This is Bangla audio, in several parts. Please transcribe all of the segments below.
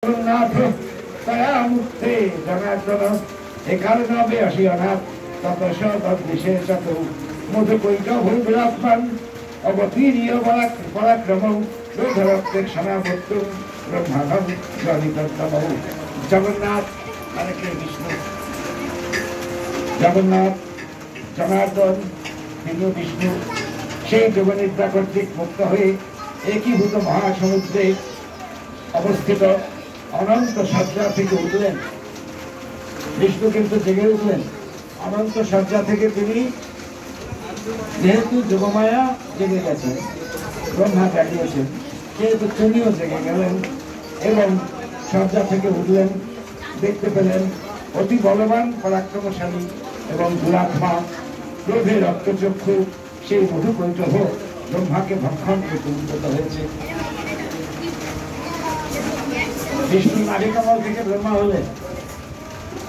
জগন্নাথ তয়া মুক্তে জনার্দন একারণবে অসিয়নাথ ততস তদ্বিষে চত মধুকৈটভূরাত্মান অবতীর্য পরাক্রম রোধরক্তের সমাবর্ত ব্রহ্মাণম জনিতম। জগন্নাথ মানে কে? বিষ্ণু। জগন্নাথ জনার্দন তিনি বিষ্ণু। সেই যোগনিদ্রা কর্তৃক মুক্ত হয়ে একীভূত মহাসমুদ্রে অবস্থিত অনন্ত সজ্জা থেকে উঠলেন। বিষ্ণু কিন্তু জেগে উঠলেন অনন্ত সজ্জা থেকে। তিনি যেহেতু যোগমায়া জেগে গেছেন, ব্রহ্মা জাগিয়েছেন, সেহেতু তিনিও জেগে গেলেন এবং সজ্জা থেকে উঠলেন। দেখতে পেলেন অতি বলবান পরাক্রমশালী এবং দুরাত্মা ক্রোধে রক্তচক্ষু সেই মধুকৈটভ ব্রহ্মাকে ভক্ষণ করতে উদ্যত হয়েছে। বিষ্ণু নাভিকমল থেকে ব্রহ্মা হলেন,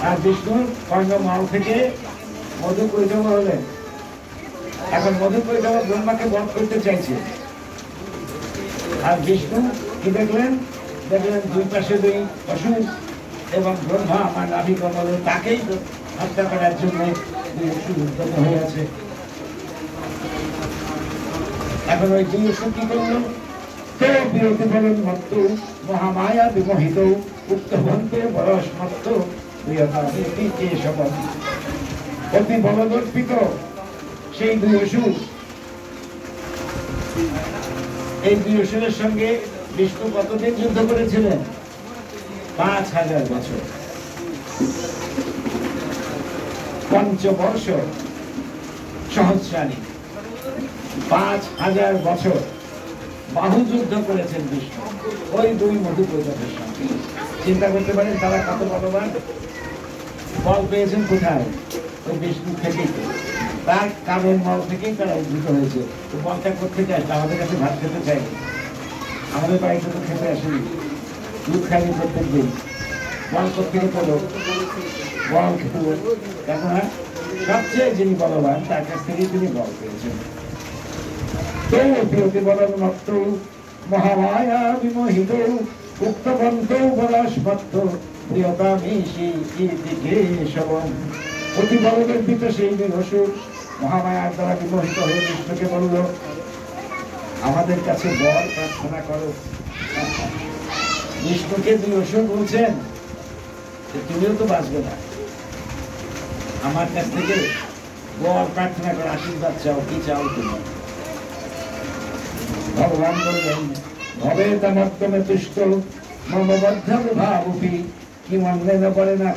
আর বিষ্ণুর কর্ণমল থেকে মধুকৈটভ হলেন। এখন মধুকৈটভ ব্রহ্মাকে বধ করতে চাইছে, আর বিষ্ণু কি দেখলেন? দেখলেন দুই পাশে দুই অসুর এবং ব্রহ্মা আমার নাভিকমলে তাকেই হত্যা করার জন্য দুই অসুর উদ্যত হয়ে আছে। এখন ওই দুই অসুর কি করল? তো বিরতি বলেন মত্ত মহামায়া বিমোহিত উক্তভন্ত বরসমত্ত অতি বলদর্পিত সেই দুই অসুর। এই দুই অসুরের সঙ্গে বিষ্ণু কতদিন যুদ্ধ করেছিলেন? 5000 বছর। পঞ্চবর্ষ সহস্রাণী, 5000 বছর বাহু যুদ্ধ করেছেন বিষ্ণু ওই দুই মধুকৈটভের সঙ্গে। চিন্তা করতে পারেন তারা কত বলবান। বল পেয়েছেন কোথায়? ওই বিষ্ণু থেকেই, তার কামের মল থেকেই তারা উদ্ভূত হয়েছে। তো বলটা কোথেকে আসলে? আমাদের কাছে ভাত খেতে চাই, আমাদের বাড়িতে তো খেতে আসেনি, দুধ খাইনি প্রত্যেক দিন। বল কোথেকে পেল? বল খেতে কেন? সবচেয়ে যিনি বলবান তার কাছ থেকেই তিনি বল পেয়েছেন। মহামায়া বিমোহিত উক্তবন্ত বরসমত্ত প্রিয়তামীষি কেশবম। অতি বলদর্পিত সেই দুই অসুর মহামায়ার দ্বারা বিমোহিত হয়ে বিষ্ণুকে বলল, আমাদের কাছে বর প্রার্থনা করো। বিষ্ণুকে দুই অসুর বলছেন তুমিও তো বাঁচবে না, আমার কাছ থেকে বর প্রার্থনা করো, আশীর্বাদ চাও। কি চাও তুমি? ভগবান বললেন, ভবে তমত্তমে তুষ্ট মম বদ্ধ ভাবুপি কি মনে না বলে না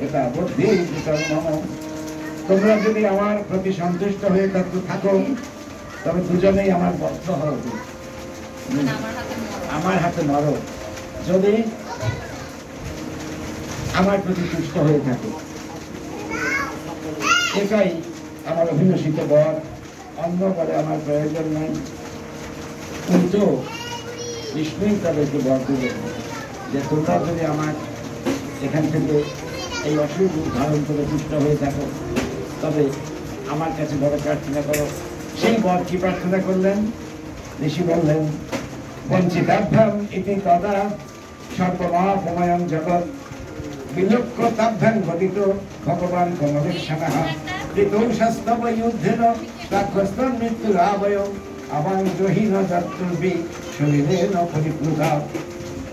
এটা বুদ্ধি মম। তোমরা যদি আমার প্রতি সন্তুষ্ট হয়ে থাকো তবে দুজনেই আমার বদ্ধ হবে, আমার হাতে মরো যদি আমার প্রতি তুষ্ট হয়ে থাকো। এটাই আমার অভিলষিত বর, অন্য বলে আমার প্রয়োজন নাই। কিন্তু বিষ্ণুই তাদেরকে বর দিলেন যে তোমরা যদি আমার এখান থেকে এই অসুর রূপ ধারণ করে তুষ্ট হয়ে থাকো তবে আমার কাছে বড় প্রার্থনা করো। সেই বর কি প্রার্থনা করলেন? ঋষি বললেন, বঞ্চিতাভ্যাম ইতি তদা সর্বমাপময়ং জগৎ বিলক্ষ্য তাভ্যাং ঘটিত ভগবান কমলেশ্বরঃ ঋতৌ শাস্তব যুদ্ধেন রাক্ষস্তন মৃত্যুরাবয় আমার জহীন যাত্রী শরীরে নরিপ্লুতা।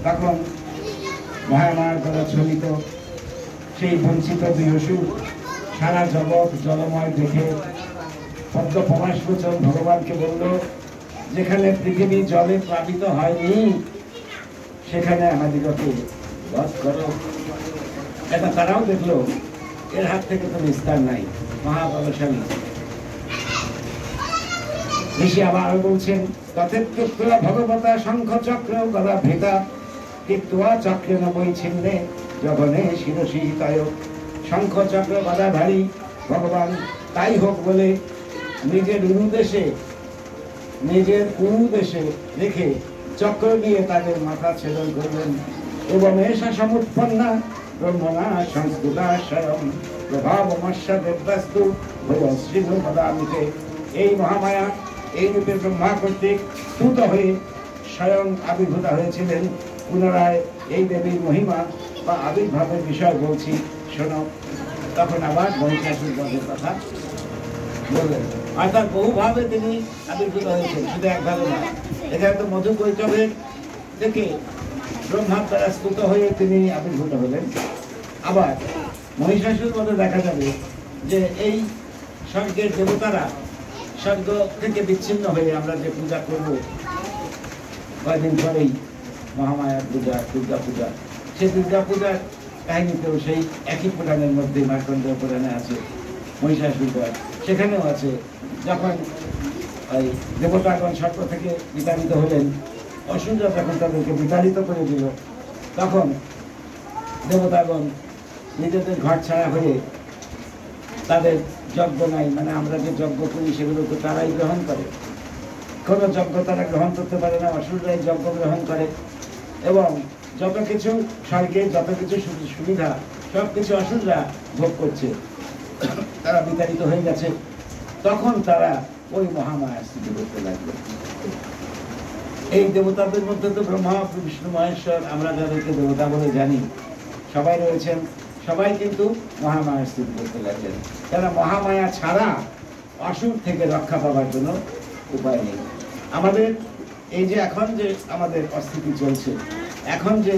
তখন মহামায়ার দ্বারা চলিত সেই বঞ্চিত দুই অসুর সারা জগৎ জলময় দেখে পদ্ম প্রমাশবচন ভগবানকে বলল, যেখানে পৃথিবী জলে প্লাবিত হয়নি সেখানে আমাদিগকে বধ করো। এটা তারাও দেখলো, এর হাত থেকে তো নিস্তার নাই, মহাবলশালী। ঋষি আবার বলছেন, তথেত্যুক্তা ভগবতা শঙ্খ চক্র গদা ভৃতা তীর্থা চক্রে নবই ছিন্নে জগনে শিরসী তায়। শঙ্খ চক্র গদাধারী ভগবান তাই হোক বলে নিজের উরুদেশে রেখে চক্র দিয়ে তাদের মাথা ছেদন করলেন। এবং এসা সমুৎপন্না ব্রহ্মণা সংস্কৃতা স্বয়ং প্রভাবমস্যা দেবস্তু ভয়শ্রীধ মদামিতে। এই মহামায়া এই রূপে ব্রহ্মা কর্তৃক স্তুত হয়ে স্বয়ং আবির্ভূতা হয়েছিলেন। পুনরায় এই দেবীর মহিমা বা আবির্ভাবের বিষয় বলছি, শোনো। তখন আবার মহিষাসুর বধের কথা বললেন। অর্থাৎ বহুভাবে তিনি আবির্ভূত হয়েছেন, শুধু একভাবে না। এখানে তো মধু কৈতবের থেকে ব্রহ্মার দ্বারা স্তুত হয়ে তিনি আবির্ভূত হলেন। আবার মহিষাসুর বধে দেখা যাবে যে এই স্বর্গের দেবতারা স্বর্গ থেকে বিচ্ছিন্ন হয়ে আমরা যে পূজা করব কয়েকদিন পরেই, মহামায়ার পূজা, দুর্গা পূজা, সেই দুর্গা পূজার কাহিনীতেও সেই একই পুরাণের মধ্যে, মার্কণ্ডেয় পুরাণে আছে মহিষাসুর বধ, সেখানেও আছে। যখন ওই দেবতাগণ স্বর্গ থেকে বিতাড়িত হলেন, অসুররা যখন তাদেরকে বিতাড়িত করে দিল, তখন দেবতাগণ নিজেদের ঘর ছাড়া হয়ে তাদের যজ্ঞ নাই, মানে আমরা যে যজ্ঞ করি সেগুলো তো তারাই গ্রহণ করে, কোনো যজ্ঞ তারা গ্রহণ করতে পারে না, অসুররাই যজ্ঞ গ্রহণ করে। এবং যত কিছু স্বর্গে যত কিছু সুবিধা সব কিছু অসুররা ভোগ করছে, তারা বিতাড়িত হয়ে গেছে। তখন তারা ওই মহামায়ার স্থিতি করতে লাগলো। এই দেবতাদের মধ্যে তো ব্রহ্মা, বিষ্ণু, মহেশ্বর, আমরা যাদেরকে দেবতা বলে জানি, সবাই রয়েছেন। সবাই কিন্তু মহামায়ার স্থিতি করতে লাগলেন। কেন? মহামায়া ছাড়া অসুর থেকে রক্ষা পাওয়ার জন্য উপায় নেই। আমাদের এই যে এখন যে আমাদের অস্থিতি চলছে, এখন যে